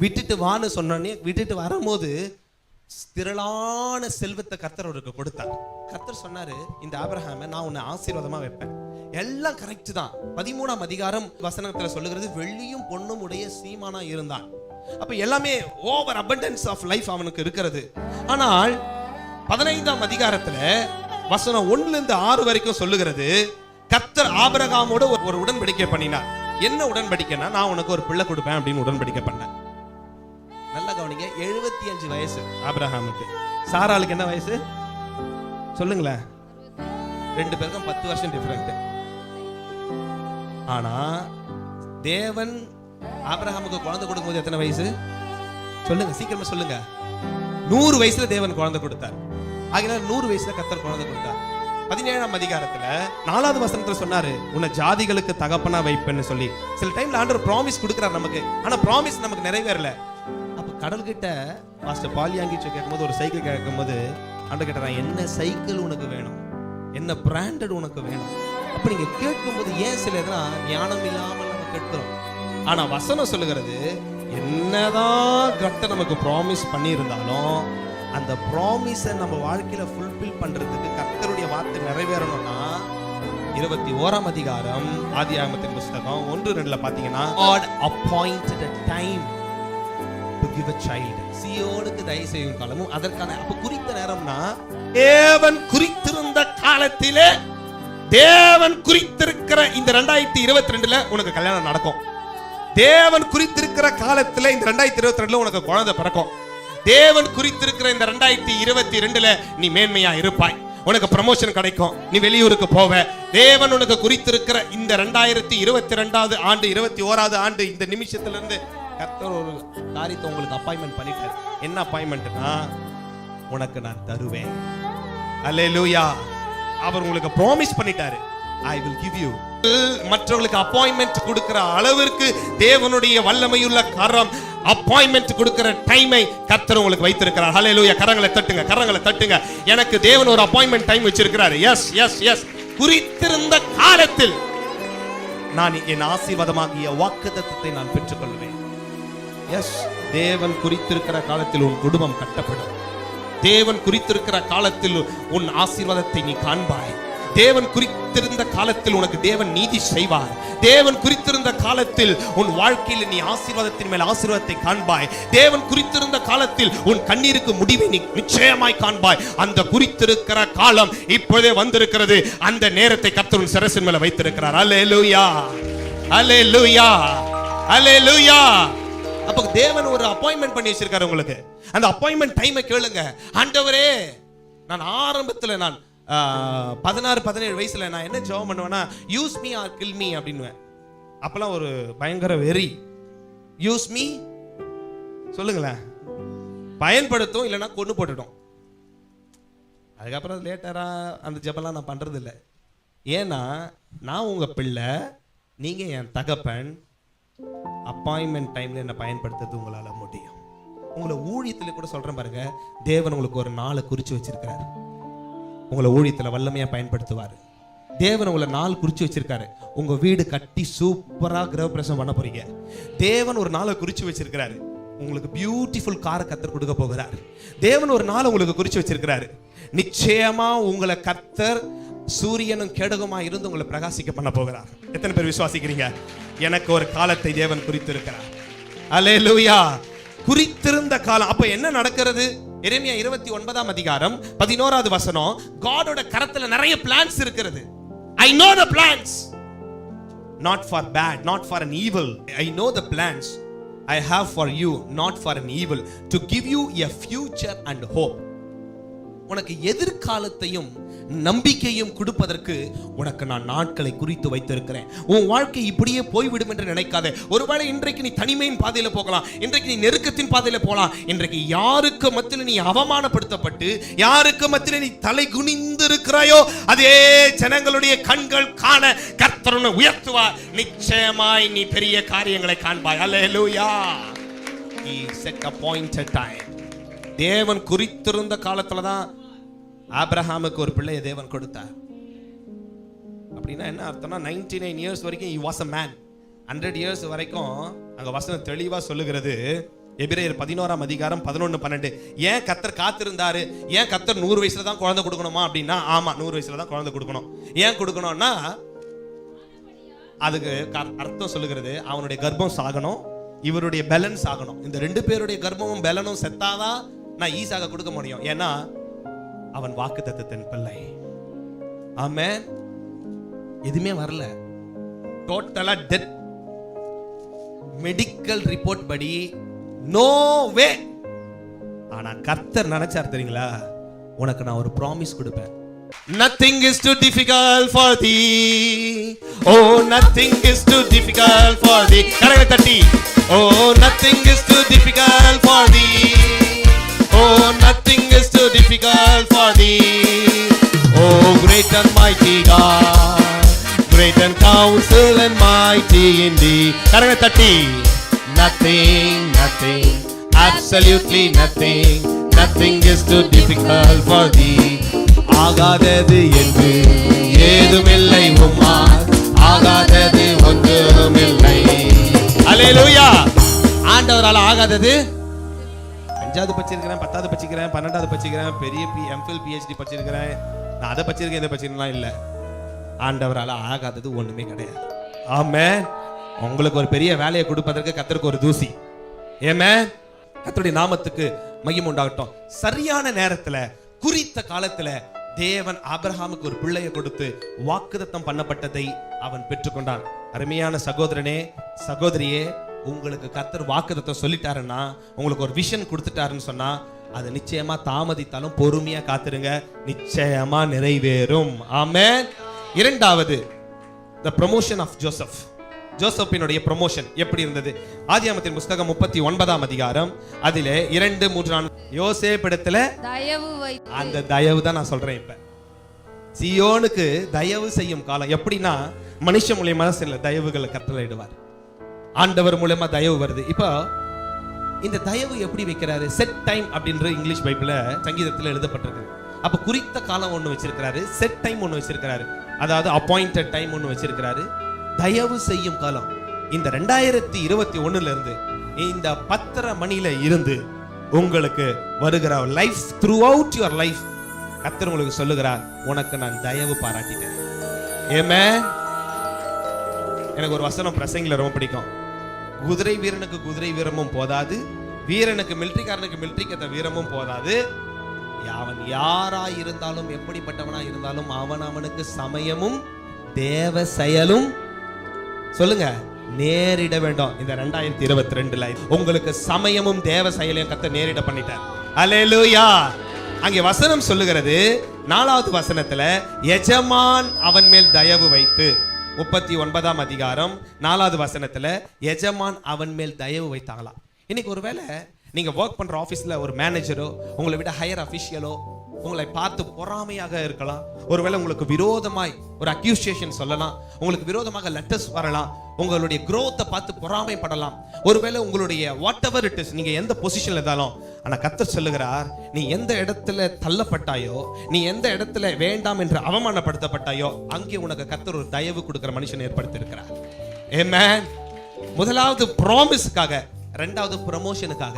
விட்டுட்டு வான்னு சொன்னோன்னே விட்டுட்டு வரும்போது திரளான செல்வத்தை கர்த்தர் அவருக்கு கொடுத்தார். கர்த்தர் சொன்னாரு, இந்த ஆபிரகாமை நான் உன்னை ஆசீர்வாதமா வைப்பேன். எல்லாம் கரெக்ட் தான். 13ஆம் அதிகாரம் வசனத்துல சொல்லுகிறது, வெள்ளியும் பொன்னும் உடைய சீமானா இருந்தான். அப்ப எல்லாமே ஓவர் அபண்டன்ஸ் ஆஃப் லைஃப் அவனுக்கு இருக்கிறது. ஆனால் 15ஆம் அதிகாரத்துல வசனம் 1 இருந்து 6 வரைக்கும் சொல்லுகிறது, கர்த்தர் ஆபிரகாமோட ஒரு உடன்படிக்கை பண்ணினார். என்ன உடன்படிக்கைனா, நான் உனக்கு ஒரு பிள்ளை கொடுப்பேன் அப்படின்னு உடன்படிக்கை பண்ணேன். நல்ல கவனிங்க, 75 வயசு ஆபிரகாமுக்கு. சாராளுக்கு என்ன வயசு சொல்லுங்களேன்? 2 பேருக்கும் 10 வருஷம் டிஃபரெண்ட். ஆனா தேவன் ஆபிரகாமுக்கு குழந்தை கொடுக்கும்போது எத்தனை வயசு சொல்லுங்க, சீக்கிரமா சொல்லுங்க. 100 வயசுல தேவன் குழந்தை கொடுத்தார். ஆகினால 100 வயசுல கர்த்தர் குழந்தை கொடுத்தார். 17ஆம் அதிகாரத்துல 4வது வசனத்துல சொன்னாரு, உன்னை ஜாதிகளுக்கு தகப்பனா வைப்பேன்னு சொல்லி. சில டைம்ல ஆண்டவர் ப்ராமிஸ் கொடுக்கிறார் நமக்கு, ஆனா ப்ராமிஸ் நமக்கு நிறைவேறல. அப்ப கடல் கிட்ட மாஸ்டர் பாலியாங்கிச்சு கேட்கும்போது, ஒரு சைக்கிள் கேட்கும்போது ஆண்டவர் கேட்டார், என்ன சைக்கிள் உனக்கு வேணும், என்ன பிராண்டட் உனக்கு வேணும்? அப்ப நீங்க கேட்கும்போது ஏன் சில இதெல்லாம் ஞானம் இல்லாமல் நம்ம கேட்கிறோம். ஆனா வசனம் சொல்லுகிறது, என்னதான் கர்த்தர் நமக்கு ப்ராமிஸ் பண்ணியிருந்தாலும் அந்த ப்ராமிஸை நம்ம வாழ்க்கையில ஃபுல்ஃபில் பண்றதுக்கு கர்த்தருடைய வார்த்தை நிறைவேறணும்னா 21ஆம் அதிகாரம் ஆதியாகமத்தின் புத்தகம் 1:2 பாத்தீங்கன்னா, God appointed a time to give a child. சீயோனுக்கு தயவு செய்யும் காலமும் அதற்கான அப்ப குறித்த நேரம்னா, தேவன் குறித்திருந்த காலத்திலே தேவன் குறித்திருக்கிற இந்த 2022ல உனக்கு கல்யாணம் நடக்கும். தேவன் குறித்திருக்கிற காலத்துல இந்த 2022ல உனக்கு குழந்தை பிறக்கும். தேவன் குறித்திருக்கிற இந்த 2022ல நீ மேன்மையா இருப்பாய், உனக்கு ப்ரமோஷன் கிடைக்கும், நீ வெளியூருக்கு போவ. தேவன் உனக்கு குறித்திருக்கிற இந்த 2022வது ஆண்டு 21வது ஆண்டு இந்த நிமிஷத்துல இருந்து கர்த்தர் ஒரு காரியத்தை உங்களுக்கு அப்பாயின்மெண்ட் பண்ணிட்டார். என்ன அப்பாயின்மெண்ட்னா, உனக்கு நான் தருவேன். அல்லேலூயா. அவர் உங்களுக்கு ப்ராமிஸ் பண்ணிட்டாரு, I will give you. மற்றவங்களுக்கு அப்பாயின்மெண்ட் கொடுக்கிற அளவிற்கு தேவனுடைய வல்லமையுள்ள கரம் அப்பாயின்மெண்ட் கொடுக்கிற டைமை கர்த்தர் உங்களுக்கு வைத்திருக்கிறார். ஹல்லேலூயா. கரங்களை தட்டுங்க, கரங்களை தட்டுங்க. எனக்கு தேவன் ஒரு அப்பாயின்மெண்ட் டைம் வச்சிருக்கிறார். Yes yes yes. குறித்திருந்த காலத்தில் நான் என் ஆசீர்வாதமாகிய வாக்குத்தத்தத்தை நான் பெற்றுக்கொள்வேன். எஸ், தேவன் குறித்திருக்கிற காலத்தில் உன் குடும்பம் கட்டப்படும். தேவன் குறித்திருக்கிற காலத்தில் உன் ஆசீர்வாதத்தை நீ காண்பாய். தேவன் குறித்திருந்த காலத்தில் உனக்கு தேவன் நீதி செய்வார். தேவன் குறித்திருந்த காலத்தில் உன் வாழ்க்கையில் நீ ஆசீர்வாதத்தின் மேல் ஆசீர்வாதத்தை காண்பாய். தேவன் குறித்திருந்த காலத்தில் உன் கண்ணீருக்கு முடிவை நீ நிச்சயமாய் காண்பாய். அந்த குறித்திருக்கிற காலம் இப்போதே வந்திருக்கிறது. அந்த நேரத்தை கர்த்தர் உன் சிரசின் மேல வைத்திருக்கிறார். அல்லேலூயா, அல்லேலூயா, அல்லேலூயா. அப்ப தேவன் ஒரு அப்பாயின்மெண்ட் பண்ணி வச்சிருக்காரு உங்களுக்கு. அந்த அப்பாயின்மெண்ட் டைமை கேளுங்க. ஆண்டவரே, நான் ஆரம்பத்தில் 16-17 வயசுல நான் என்ன ஜெபம் பண்ணுவேன்னா, use me or kill me அப்படின்னுவேன். அப்பெல்லாம் ஒரு பயங்கர வெறி. யூஸ் மீ சொல்லுங்களேன், பயன்படுத்தும், இல்லைன்னா கொண்டு போட்டுடும். அதுக்கப்புறம் லேட்டரா அந்த ஜெபம்லாம் நான் பண்றது இல்லை. ஏன்னா நான் உங்க பிள்ளை, நீங்க என் தகப்பன். அப்பாயின்மெண்ட் டைம்ல என்ன பயன்படுத்துறது உங்களால முடியும். உங்களை ஊழியத்தில் கூட சொல்றேன் பாருங்க, தேவன் உங்களுக்கு ஒரு நாளை குறிச்சு வச்சிருக்கிறாரு. உங்களை ஊழியத்தில் வல்லமையா பயன்படுத்துவார். தேவன் உங்களை நாள் குறிச்சு வச்சிருக்காரு. உங்க வீடு கட்டி சூப்பரா கிரகப்பிரவேசம் பண்ண போறீங்க. தேவன் ஒரு நாளை குறிச்சு வச்சிருக்கிறாரு. உங்களுக்கு பியூட்டிஃபுல் காரை கர்த்தர் கொடுக்க போகிறார். தேவன் ஒரு நாள் உங்களுக்கு குறிச்சு வச்சிருக்கிறாரு. நிச்சயமா உங்களை கர்த்தர் சூரியனும் கேடகமா இருந்து உங்களை பிரகாசிக்க பண்ண போகிறார். எத்தனை பேர் விசுவாசிக்கிறீங்க? எனக்கு ஒரு காலத்தை தேவன் குறித்திருக்கிறார். அல்லேலூயா. குறித்திருந்த காலம். அப்ப என்ன நடக்கிறது? எரேமியா 29ஆம் அதிகாரம் 11வது வசனம். காடோட கரத்துல நிறைய பிளான்ஸ் இருக்கிறது. I know the plans, not for bad, not for an evil. I know the plans I have for you, not for an evil, to give you a future and hope. உனக்கு எதிர்காலத்தையும் நம்பிக்கையும் கொடுப்பதற்கு உனக்கு நான் நாட்களை குறித்து வைத்திருக்கிறேன். உன் வாழ்க்கை இப்படியே போய்விடும் என்று நினைக்காதே. ஒருவேளை இன்றைக்கு நீ தனிமையின் பாதையில போகலாம், இன்றைக்கு நீ நெருக்கத்தின் பாதையில போகலாம். இன்றைக்கு யாருக்கு மத்தியில் நீ அவமானப்படுத்தப்பட்டு, யாருக்கு மத்தியில் நீ தலை குனிந்து இருக்கிறாயோ, அதே ஜனங்களுடைய கண்கள் காண கர்த்தர் உன்னை உயர்த்துவார். நிச்சயமாய் நீ பெரிய காரியங்களை காண்பாய். அல்லேலூயா. He set appointed time. தேவன் குறித்திருந்த காலத்துல தான் ஆபிரகாமுக்கு ஒரு பிள்ளையை தேவன் கொடுத்தார். அப்படின்னா என்ன அர்த்தம்னா, 99 இயர்ஸ் வரைக்கும் he was a man. 100 years வரைக்கும் அங்க வசனம் தெளிவா சொல்லுகிறது. எபிரேயர் 11ஆம் அதிகாரம் 11-12. ஏன் கர்த்தர் காத்திருந்தாரு? ஏன் கர்த்தர் 100 வயசுல தான் குழந்தை கொடுக்கணுமா அப்படின்னா, ஆமா 100 வயசுல தான் குழந்தை கொடுக்கணும். ஏன் கொடுக்கணும்னா, அதுக்கு அர்த்தம் சொல்லுகிறது, அவனுடைய கர்ப்பம் சாகணும், இவருடைய பேலன்ஸ் ஆகணும். இந்த 2 பேருடைய கர்ப்பமும் பேலனும் செத்தாதான் நான் ஈசாக கொடுக்க முடியும். ஏன்னா அவன் வாக்குத்தத்தத்தின் பிள்ளை. ஆமென். எதுவுமே வரல, டோட்டலா டெத். மெடிக்கல் ரிப்போர்ட் படி நோ வே. ஆனா கர்த்தர் நினைச்சார் தெரியுங்களா, உனக்கு நான் ஒரு ப்ராமிஸ் கொடுப்பேன். Nothing is too difficult for thee. Oh, nothing is too difficult for thee. கரங்களை தட்டி. Oh, nothing is too difficult for thee. Oh, nothing is too difficult for thee. Oh, great and mighty God, great and counsel and mighty indeed. கரங்களை தட்டி. Nothing, nothing, absolutely nothing, nothing is too difficult for thee. ஆகாதது என்று ஏதுமில்லை உம்மால், ஆகாதது ஒன்றுமில்லை. அல்லேலூயா. ஆண்டவரால் ஆகாதது. 5வது படிச்சிருக்கிறேன், 10வது படிச்சிருக்கிறேன், 12வது படிச்சிருக்கிறேன், பெரிய எம்ஃபில் PhD படிச்சிருக்கிறேன், நான் அதை படிச்சிருக்கேன் இதை படிச்சிருக்கலாம் இல்லை. ஆண்டவரால் ஆகாதது ஒண்ணுமே கிடையாது. ஆமென். உங்களுக்கு ஒரு பெரிய வேலையை கொடுப்பதற்கு கர்த்தருக்கு ஒரு தூசி. ஆமென். கர்த்தருடைய நாமத்துக்கு மகிமை உண்டாகட்டும். சரியான நேரத்துல, குறித்த காலத்துல தேவன் ஆபிரகாமுக்கு ஒரு பிள்ளையை கொடுத்து வாக்குத்தத்தம் பண்ணப்பட்டதை அவன் பெற்றுக்கொண்டான். அருமையான சகோதரனே, சகோதரியே, உங்களுக்கு கர்த்தர் வாக்குத்தத்தம் சொல்லிட்டாருன்னா, உங்களுக்கு ஒரு விஷன் கொடுத்துட்டாருன்னு சொன்னா, அது நிச்சயமா தாமதித்தாலும் பொறுமையா காத்துருங்க, நிச்சயமா நிறைவேறும். ஆமென். 2வது, the promotion of Joseph. ஜோசப்பினுடைய ப்ரமோஷன் எப்படி இருந்தது? ஆதியாகமத்தின் புத்தகம் 39ஆம் அதிகாரம் அதிலே 2, 3, 4. யோசேப்பிடத்துல தயவு வைத்து, அந்த தயவு தான் நான் சொல்றேன். இப்ப சீயோனுக்கு தயவு செய்யும் காலம். எப்படின்னா, மனுஷன் மூலமா சில தயவுகளை கட்டளையிடுவார். ஆண்டவர் மூலமா தயவு வருது. இப்போ இந்த தயவு எப்படி வைக்கிறாரு? செட் டைம் அப்படின்ற இங்கிலீஷ் பைபிள்ல சங்கீதத்தில் எழுதப்பட்டிருக்கு. அப்ப குறித்த காலம் ஒண்ணு வச்சிருக்கிறாரு, செட் டைம் ஒண்ணு வச்சிருக்கிறாரு, அதாவது அப்பாயிண்டட் டைம் ஒண்ணு வச்சிருக்கிறாரு, தயவு செய்யும் காலம். இந்த 2021 இருந்து, இந்த 10:30 மணியில இருந்து உங்களுக்கு வருகிற life, through out your life, கர்த்தர் உங்களுக்கு சொல்லுகிறார், உனக்கு நான் தயவு பாராட்டிட்டேன். ஆமென். எனக்கு ஒரு வசனம் பிரசங்கில ரொம்ப பிடிக்கும். குதிரை வீரனுக்கு குதிரை வீரமும் போதாது, வீரனுக்கு மிலிட்டரிக்காரனுக்கு மிலிட்டரிக்கு வீரமும் போதாது, அவன் யாரா இருந்தாலும் எப்படிப்பட்டவனா இருந்தாலும் அவனுக்கு சமயமும் தேவ செயலும் சொல்லுங்க நேரிட வேண்டும். இந்த 2022ல உங்களுக்கு சமயமும் தேவ செயலையும் கர்த்தர் நேரிட பண்ணிட்டார். அல்லேலூயா. அங்கே வசனம் சொல்லுகிறது 4வது வசனத்துல, எஜமான் அவன் மேல் தயவு வைத்து, 39ஆம் அதிகாரம் 4வது வசனத்துல எஜமான் அவன் மேல் தயவு வைத்தாங்களாம். இன்னைக்கு ஒருவேளை நீங்க ஒர்க் பண்ற ஆபீஸ்ல ஒரு மேனேஜரோ உங்களை விட ஹையர் அபிஷியலோ உங்களை பார்த்து பொறாமையாக இருக்கலாம். ஒருவேளை உங்களுக்கு விரோதமாய் ஒரு அக்யூசியேஷன் சொல்லலாம், உங்களுக்கு விரோதமாக லெட்டர்ஸ் வரலாம், உங்களுடைய growth-ஐ பார்த்து பொறாமைப்படலாம். ஒருவேளை உங்களுடைய வாட் எவர் இட் இஸ், நீங்க எந்த பொசிஷன்ல இருந்தாலும், ஆனா கர்த்தர் சொல்லுகிறார், நீ எந்த இடத்துல தள்ளப்பட்டாயோ, நீ எந்த இடத்துல வேண்டாம் என்று அவமானப்படுத்தப்பட்டாயோ, அங்கே உனக்கு கர்த்தர் ஒரு தயவு கொடுக்கிற மனுஷன் ஏற்படுத்தி இருக்கிறார். ஆமென். முதலாவது ப்ராமிஸ்க்காக, இரண்டாவது ப்ரமோஷனுக்காக,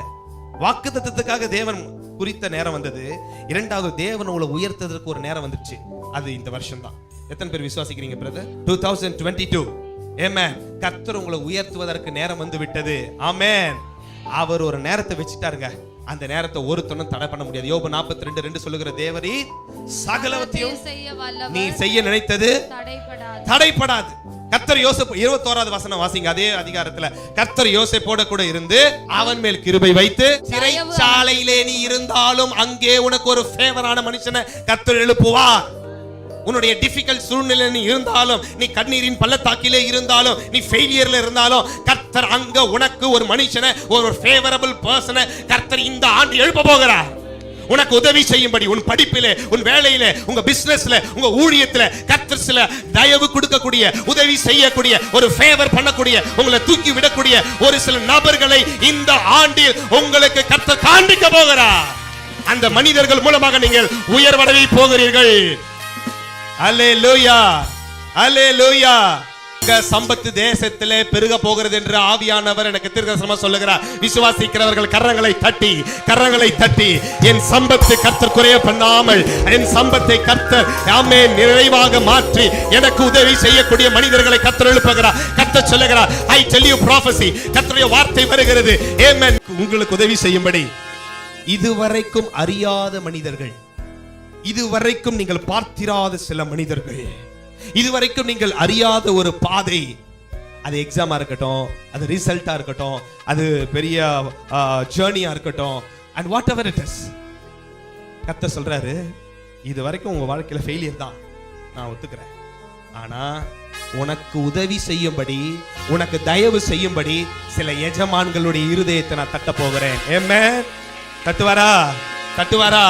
வாக்குத்தத்தத்துக்காக தேவன் குறித்த நேரம் வந்தது. இரண்டாவது தேவன் உங்களை உயர்த்ததற்கு ஒரு நேரம் வந்துச்சு. அது இந்த வருஷம் தான். எத்தனை பேர் விசுவாசிக்கிறீங்க பிரதர்? 2022. ஆமென். கர்த்தர் உங்களை உயர்த்துவதற்கு நேரம் வந்து விட்டது. ஆமென். அவர் ஒரு நேரத்தை வச்சிட்டாருங்க. அந்த நேரத்தை ஒருத்தனும் தடை பண்ண முடியாது. யோபு 42:2 சொல்லுகிற, தேவரீ சகலவற்றையும் நீ செய்ய நினைத்தது தடைப்படாது. கர்த்தர் யோசேப்பு 21வது வசனம் வாசிங்க. அதே அதிகாரத்துல, கர்த்தர் யோசேப்போட கூட இருந்து அவன் மேல் கிருபை வைத்து, சிறைச்சாலையிலே நீ இருந்தாலும் அங்கே உனக்கு ஒரு ஃபேவரான மனுஷனை கர்த்தர் எழுப்புவார். உன்னுடைய டிஃபிகல்ட் சூழ்நிலை நீ இருந்தாலும், நீ கண்ணீரின் பள்ளத்தாக்கிலே இருந்தாலும், நீ ஃபெயிலியர்ல இருந்தாலும், கர்த்தர் அங்க உனக்கு ஒரு மனுஷனை, ஒரு ஃபேவரபிள் பர்சனை கர்த்தர் இந்த ஆண்டு எழுப்ப போகிறார். உனக்கு உதவி செய்யும்படி, உன் படிப்பிலே, உன் வேலையிலே, உங்க பிசினஸ்ல, உங்க ஊழியத்துல கர்த்தர் சில தயவு கொடுக்கக்கூடிய, உதவி செய்யக்கூடிய, ஒரு ஃபேவர் பண்ணக்கூடிய, உங்களை தூக்கி விடக்கூடிய ஒரு சில நபர்களை இந்த ஆண்டில் உங்களுக்கு கர்த்தர் காண்பிக்க போகிறார். அந்த மனிதர்கள் மூலமாக நீங்கள் உயர்வடைய போகிறீர்கள். அல்லேலூயா, அல்லேலூயா. சம்பத்து தேசத்திலே பெருக போகிறது என்று ஆவியானவர் எனக்கு தீர்க்கதரிசனமா சொல்லுகிறார். விசுவாசிக்கிறவர்கள் கரங்களை தட்டி என் சம்பத்து கர்த்தர் குறைய பண்ணாமல், என் சம்பத்தை கர்த்தர் ஆமென் நிறைவாக மாற்றி எனக்கு உதவி செய்யக்கூடிய மனிதர்களை கர்த்தர் எழுப்புகிறார். கர்த்தர் சொல்லுகிறார், ஐ டெல் யூ ப்ராஃபசி, கர்த்தருடைய வார்த்தை வருகிறது. ஆமென். உங்களுக்கு உதவி செய்யும்படி இதுவரைக்கும் அறியாத மனிதர்கள், இதுவரைக்கும் நீங்கள் பார்த்திராத சில மனிதர்கள், இதுவரைக்கும் நீங்கள் அறியாத ஒரு பாதை, அது எக்ஸாமா இருக்கட்டும், அது ரிசல்ட்டா இருக்கட்டும், அது பெரிய ஜர்னியா இருக்கட்டும், and whatever it is, கர்த்தர் சொல்றாரு, இதுவரைக்கும் உங்க வாழ்க்கையில ஃபெயிலியர் தான், நான் ஒத்துக்கிறேன். ஆனா உனக்கு உதவி செய்யும்படி, உனக்கு தயவு செய்யும்படி சில எஜமான்களுடைய இருதயத்தை நான் தட்ட போகிறேன். ஆமென். தட்டுவாரா? தட்டுவாரா?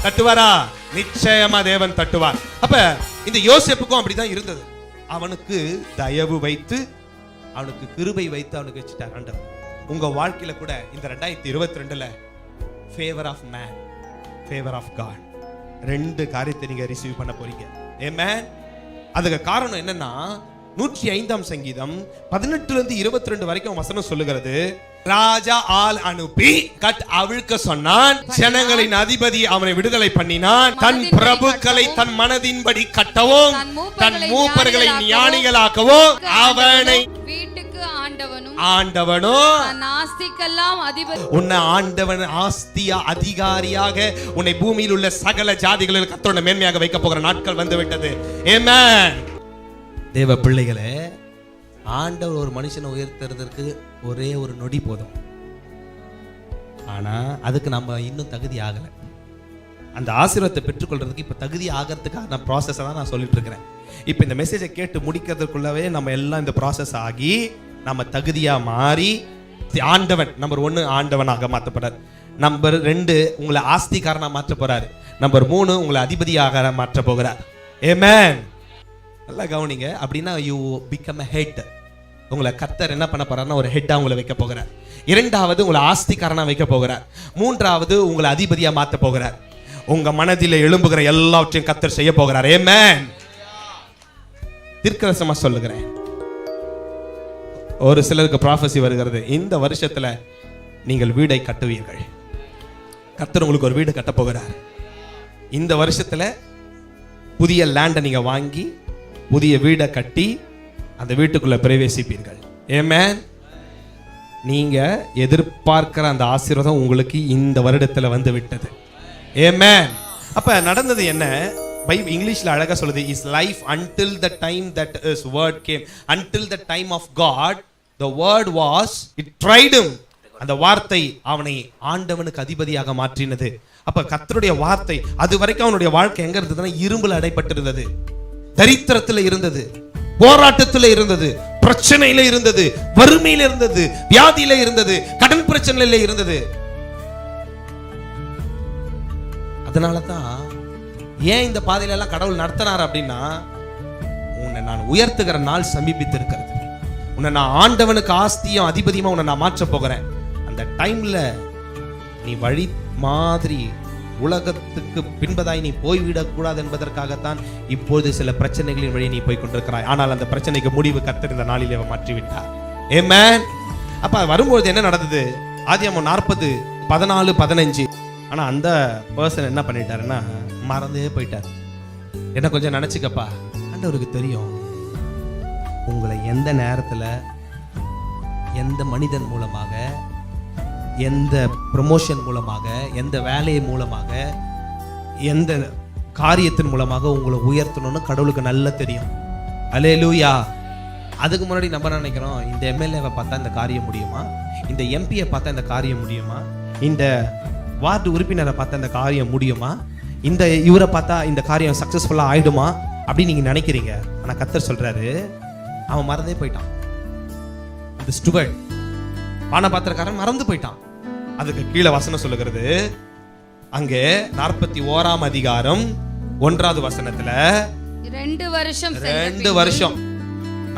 தட்டுவாரா? நிச்சயமா தேவன் தட்டுவார். அப்ப இந்த யோசேப்புக்கும் அப்படிதான் இருந்தது. அவனுக்கு தயவு வைத்து, அவனுக்கு கிருபை வைத்து அவனுக்கு வச்சுட்டார் ஆண்டவர். உங்க வாழ்க்கையில கூட இந்த 2022ல favour of man, favour of God, ரெண்டு காரியத்தை நீங்க ரிசீவ் பண்ண போறீங்க. ஆமென். அதுக்கு காரணம் என்னன்னா, 105ஆம் சங்கீதம் 18 to 22 வரைக்கும் வசனம் சொல்லுகிறது, ராஜா ஆள் அனுப்பி அவிழ்க்க சொன்னான், ஜனங்களின் அதிபதி அவனை விடுதலை பண்ணினான், தன் பிரபுக்களை தன் மனதின்படி கட்டவும், தன் மூப்பர்களை ஞானிகளாக்கவும், அவனை வீட்டுக்கு ஆண்டவனோ ஆஸ்திக்கெல்லாம் அதிபதி, உன்னை ஆண்டவன் ஆஸ்தியா அதிகாரியாக உன்னை பூமியில் உள்ள சகல ஜாதிகளில் கர்த்தருடைய மேன்மையாக வைக்க போகிற நாட்கள் வந்து விட்டது. ஆமென். தேவ பிள்ளைகளே, ஆண்டவர் ஒரு மனுஷனை உயர்த்துறதற்கு ஒரே ஒரு நொடி போதும். ஆனா அதுக்கு நம்ம இன்னும் தகுதி ஆகல. அந்த ஆசீர்வாதத்தை பெற்றுக்கொள்றதுக்கு இப்ப தகுதி ஆகிறதுக்காக நான் ப்ராசஸ் தான் நான் சொல்லிட்டு இருக்கிறேன். இப்ப இந்த மெசேஜை கேட்டு முடிக்கிறதுக்குள்ளவே நம்ம எல்லாம் இந்த ப்ராசஸ் ஆகி நம்ம தகுதியா மாறி, ஆண்டவன் நம்பர் 1 ஆண்டவனாக மாற்றப்படுறார், நம்பர் 2 உங்களை ஆஸ்திகாரனா மாற்ற போறாரு, நம்பர் 3 உங்களை அதிபதியாக மாற்ற போகிறார். ஆமென். நல்லா கவனிங்க. அப்படின்னா யூ பிகம் a head. உங்களை கர்த்தர் என்ன பண்ண போறாருன்னா ஒரு ஹெட்டா உங்களை வைக்க போகிறார். இரண்டாவது உங்களை ஆஸ்திகாரனா வைக்க போகிறார். மூன்றாவது உங்களை அதிபதியா மாத்த போகிறார். உங்க மனதில எழும்புகிற எல்லாவற்றையும் கர்த்தர் செய்ய போகிறார். ஆமென். தீர்க்கதரிசனமா சொல்லுகிறேன், ஒரு சிலருக்கு ப்ராஃபஸி வருகிறது, இந்த வருஷத்துல நீங்கள் வீடை கட்டுவீர்கள். கர்த்தர் உங்களுக்கு ஒரு வீடு கட்ட போகிறார். இந்த வருஷத்துல புதிய லேண்டை நீங்க வாங்கி புதிய வீடை கட்டி அந்த வீட்டுக்குள்ள பிரவேசிப்பீர்கள். ஆமென். நீங்க எதிர்பார்க்கிற அந்த ஆசீர்வாதம் உங்களுக்கு இந்த வருடத்துல வந்து விட்டது. ஆமென். அப்ப நடந்தது என்ன? பைபிள் இங்கிலீஷ்ல அழகா சொல்லுது, is life until the time that his word came. Until the time of God the word was, it tried him. அந்த வார்த்தை அவனை ஆண்டவனுக்கு அதிபதியாக மாற்றினது. அப்ப கர்த்தருடைய வார்த்தை அது வரைக்கும் அவனுடைய வாழ்க்கை எங்க இருந்ததுன்னா இரும்புல அடைப்பட்டிருந்தது, தரித்திரத்துல இருந்தது, போராட்டத்துல இருந்தது, பிரச்சனையில இருந்தது, வறுமையில இருந்தது, வியாதியில இருந்தது, கடன் பிரச்சனையில இருந்தது. அதனாலதான் ஏன் இந்த பாதையில எல்லாம் கடவுள் நடத்தினார் அப்படின்னா, உன்னை நான் உயர்த்துகிற நாள் சமீபித்து இருக்கிறது. உன்னை நான் ஆண்டவனுக்கு ஆஸ்தியும் அதிபதியுமா உன்னை நான் மாற்ற போகிறேன். அந்த டைம்ல நீ வழி மாதிரி உலகத்துக்கு பின்பதாய் நீ போய்விடக்கூடாது என்பதற்காகத்தான் இப்போது சில பிரச்சனைகளின் வழி நீ போய் கொண்டிருக்கிறாய். ஆனால் அந்த பிரச்சனைக்கு முடிவு கர்த்தர் இந்த நாளிலே மாற்றிவிட்டார். ஆமென். அப்ப வரும்போது என்ன நடந்தது? ஆதியாகமம் 40:14-15. ஆனா அந்த பர்சன் என்ன பண்ணிட்டாருன்னா மறந்தே போயிட்டார். என்ன கொஞ்சம் நினைச்சுக்கப்பா, ஆண்டவருக்கு தெரியும் உங்களை எந்த நேரத்துல எந்த மனிதன் மூலமாக, எந்த ப்ரமோஷன் மூலமாக, எந்த வேலை மூலமாக, எந்த காரியத்தின் மூலமாக உங்களை உயர்த்தணும்னு கடவுளுக்கு நல்லா தெரியும். அல்லேலூயா. அதுக்கு முன்னாடி நம்ம நினைக்கிறோம், இந்த எம்எல்ஏவை பார்த்தா இந்த காரியம் முடியுமா, இந்த எம்பியை பார்த்தா இந்த காரியம் முடியுமா, இந்த வார்டு உறுப்பினரை பார்த்தா இந்த காரியம் முடியுமா, இந்த இவரை பார்த்தா இந்த காரியம் சக்சஸ்ஃபுல்லா ஆயிடுமா அப்படின்னு நீங்க நினைக்கிறீங்க. ஆனா கர்த்தர் சொல்றாரு, அவன் மறந்தே போயிட்டான். இந்த ஸ்டூவர்ட் பானபாத்திரக்காரன் மறந்து போயிட்டான். அதுக்கு கீழே வசனம் சொல்லுகிறது, அங்கே 41ஆம் அதிகாரம் 1வது வசனத்துல 2 வருஷம்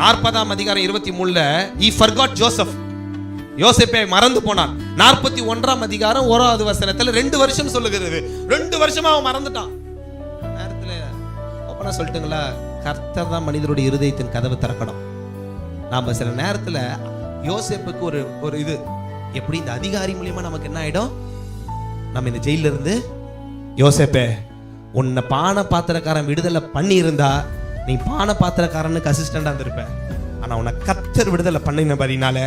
40ஆம் அதிகாரம் 23ல he forgot Joseph. யோசேப்பை மறந்து போனான். 41ஆம் அதிகாரம் 1வது வசனத்துல 2 வருஷம் சொல்லுகிறது. 2 வருஷமா அவன் மறந்துட்டான். நேரத்துல ஓப்பனா சொல்லிட்டுங்களா, கர்த்தர் தான் மனிதனுடைய இருதயத்தின் கதவை திறக்கணும். நாம சில நேரத்துல யோசேப்புக்கு ஒரு இது எப்படி இந்த அதிகாரி மூலியமா நமக்கு என்ன ஆயிடும், நம்ம இந்த ஜெயில இருந்து யோசேப்பே உன்னை பான பாத்திரக்காரன் விடுதலை பண்ணி இருந்தா நீ பான பாத்திரக்காரனுக்கு அசிஸ்டண்டா இருந்திருப்ப. ஆனா உன்னை கர்த்தர் விடுதலை பண்ணின பதினால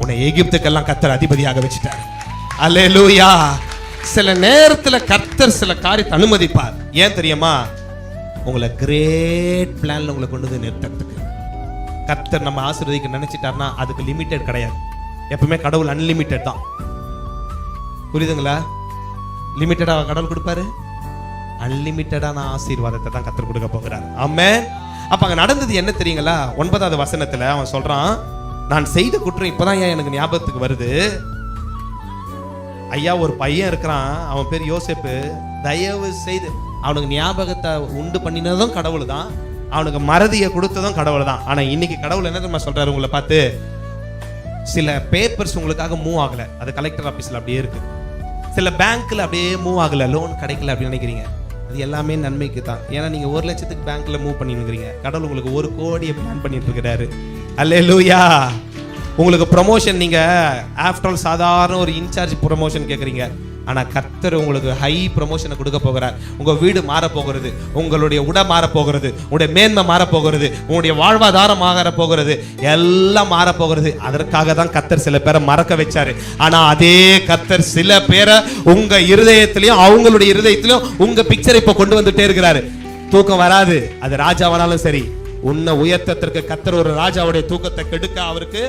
உன்னை எகிப்துக்கெல்லாம் கர்த்தர் அதிபதியாக வச்சுட்டார். அல்லேலூயா. சில நேரத்துல கர்த்தர் சில காரியத்தை அனுமதிப்பார். ஏன் தெரியுமா? உங்களை கிரேட் பிளான்ல உங்களை கொண்டு வந்து நிறுத்தறதுக்கு. கர்த்தர் நம்ம ஆசீர்வதிக்க நினைச்சிட்டார்னா அதுக்கு லிமிட்டட் கிடையாது. எப்பவுமே கடவுள் அன்லிமிட்டட் தான். புரியுதுங்களா? லிமிட்டடா கடவுள் கொடுப்பாரு, அன்லிமிட்டடான ஆசீர்வாதத்தை தான் கர்த்தர் கொடுக்க போகிறார். ஆமென். அப்ப அங்க நடந்தது என்ன தெரியுங்களா? 9வது வசனத்துல அவன் சொல்றான், நான் செய்த குற்றம் இப்பதான் ஏன் எனக்கு ஞாபகத்துக்கு வருது. ஐயா ஒரு பையன் இருக்கிறான், அவன் பேர் யோசேப்பு. தயவு செய்து அவனுக்கு ஞாபகத்தை உண்டு பண்ணினதும் கடவுள் தான், அவனுக்கு மறதியை கொடுத்ததும் கடவுள் தான். ஆனா இன்னைக்கு கடவுள் என்ன தெரியுமா சொல்றாரு உங்களை பார்த்து, சில பேப்பர்ஸ் உங்களுக்காக மூவ் ஆகல, அது கலெக்டர் ஆபீஸ்ல அப்படியே இருக்கு. சில பேங்க்ல அப்படியே மூவ் ஆகல, லோன் கிடைக்கல அப்படின்னு நினைக்கிறீங்க. அது எல்லாமே நன்மைக்கு தான். ஏன்னா நீங்க 1 லட்சத்துக்கு பேங்க்ல மூவ் பண்ணிருக்கிறீங்க. கடவுள் உங்களுக்கு 1 கோடியை பிளான் பண்ணிட்டு இருக்கிறாரு. அல்லேலூயா. உங்களுக்கு ப்ரமோஷன், நீங்க ஆஃப்டர் ஆல் சாதாரண ஒரு இன்சார்ஜ் ப்ரமோஷன் கேட்குறீங்க. ஆனா கர்த்தர் உங்களுக்கு ஹை ப்ரமோஷனை கொடுக்க போகிறார். உங்க வீடு மாற போகிறது, உங்களுடைய உடை மாற போகிறது, உங்களுடைய மேன்மை மாற போகிறது, உங்களுடைய வாழ்வாதாரம் மாற போகிறது, எல்லாம் மாற போகிறது. அதற்காக தான் கர்த்தர் சில பேரை மறக்க வச்சாரு. ஆனா அதே கர்த்தர் சில பேரை உங்க இருதயத்திலையும் அவங்களுடைய இருதயத்திலையும் உங்க பிக்சரை இப்ப கொண்டு வந்துட்டே இருக்கிறாரு. தூக்கம் வராது, அது ராஜாவானாலும் சரி. உன்னை உயர்த்தத்திற்கு கர்த்தர் ஒரு ராஜாவுடைய தூக்கத்தை கெடுக்க அவருக்கு